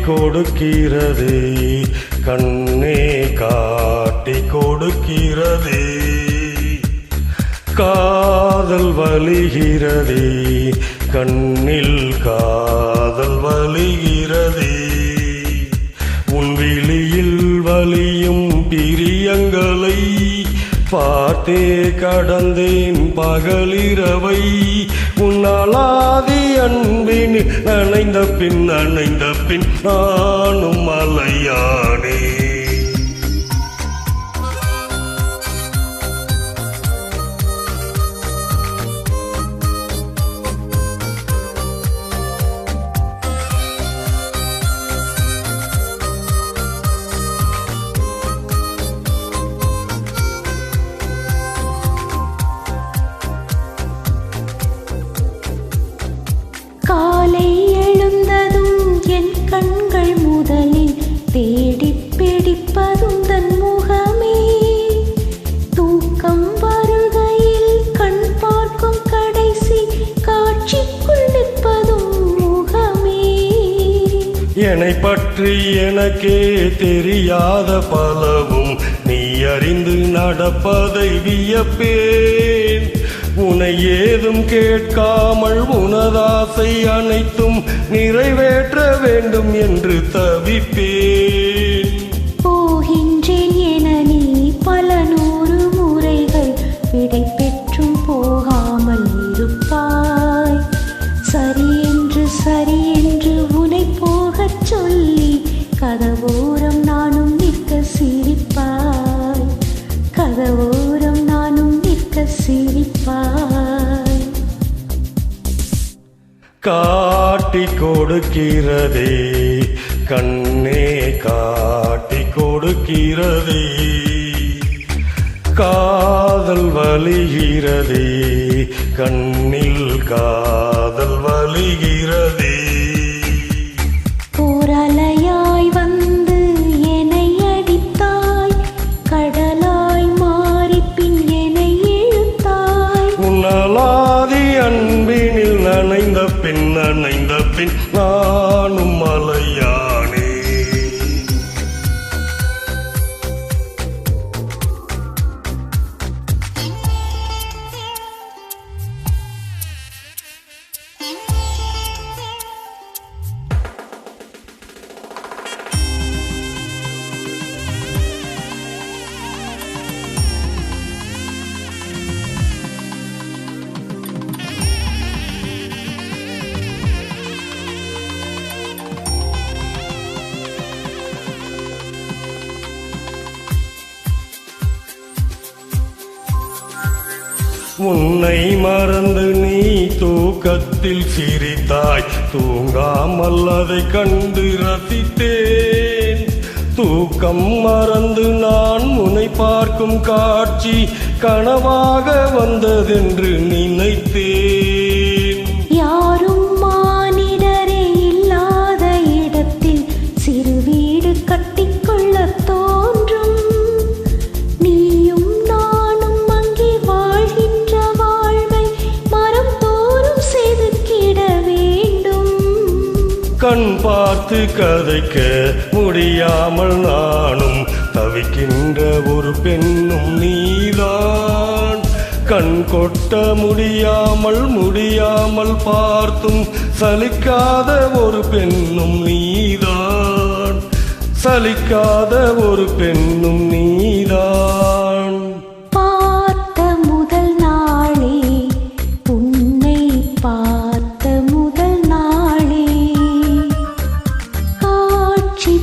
கொடுக்கிறதே கண்ணே காட்டி கொடுக்கிறதே காதல் வலிகிறதே கண்ணில் காதல் வலிகிறதே உன் விழியில் வலியும் பிரியங்களை பார்த்தே கடந்தேன் பகலிரவை உன்னாலாதி அன்பின் நனைந்த பின் நானும் மலையானே காலை எழுந்ததும் என் கண்கள் முதலில் தேடி பிடிப்பதும் தன் முகமே தூக்கம் வருகையில் கண் பார்க்கும் கடைசி காட்சிக்குள் நிற்பதும் முகமே என்னை பற்றி எனக்கே தெரியாத பலவும் நீ அறிந்து நடப்பதை வியப்பேன் உன்னை ஏதும் கேட்காமல் உனதாசை அனைத்தும் நிறைவேற்ற வேண்டும் என்று தவிப்பேன் போகின்றேன் என நீ பல 100 முறைகள் விடை பெற்றும் போகாமல் இருப்பாய் சரி என்று உன்னை போகச் சொல்லி கதவோரம் நானும் நிற்க சிரிப்பாய் கதவோரம் நானும் நிற்க சிரிப்பாய் காட்டி கொடுக்கிறதே கண்ணே காட்டி கொடுக்கிறதே காதல் வலிகிறதே கண்ணில் காதல் வலிகிறதே போரலையாய் வந்து என்னை அடித்தாய் கடலாய் மாறி பின் என்னை இழுத்தாய் உன்னலாதி அன்பினில் நனைந்த பின் நானும் மலையானே உன்னை மறந்து நீ தூக்கத்தில் சிரித்தாய் தூங்காமல் அதை கண்டு ரசித்தேன் தூக்கம் மறந்து நான் உன்னை பார்க்கும் காட்சி கனவாக வந்ததென்று நினைத்தேன் யாரும் மானிடரே இல்லாத இடத்தில் சிறு வீடு கட்டிக்கொள்ள தோன்றும் நீயும் நானும் அங்கே வாழ்கின்ற வாழ்வை மரம் தோறும் செதுக்கிட வேண்டும் கண் பார்த்து கதைக்க முடியாமல் நானும் தவிக்கின்ற ஒரு பெண்ணும் நீதான் கண் கொட்ட முடியாமல் பார்த்தும் சலிக்காத ஒரு பெண்ணும் நீதான் சலிக்காத ஒரு பெண்ணும் நீதான் பார்த்த முதல் நாளே உன்னை பார்த்த முதல் நாளே காட்சி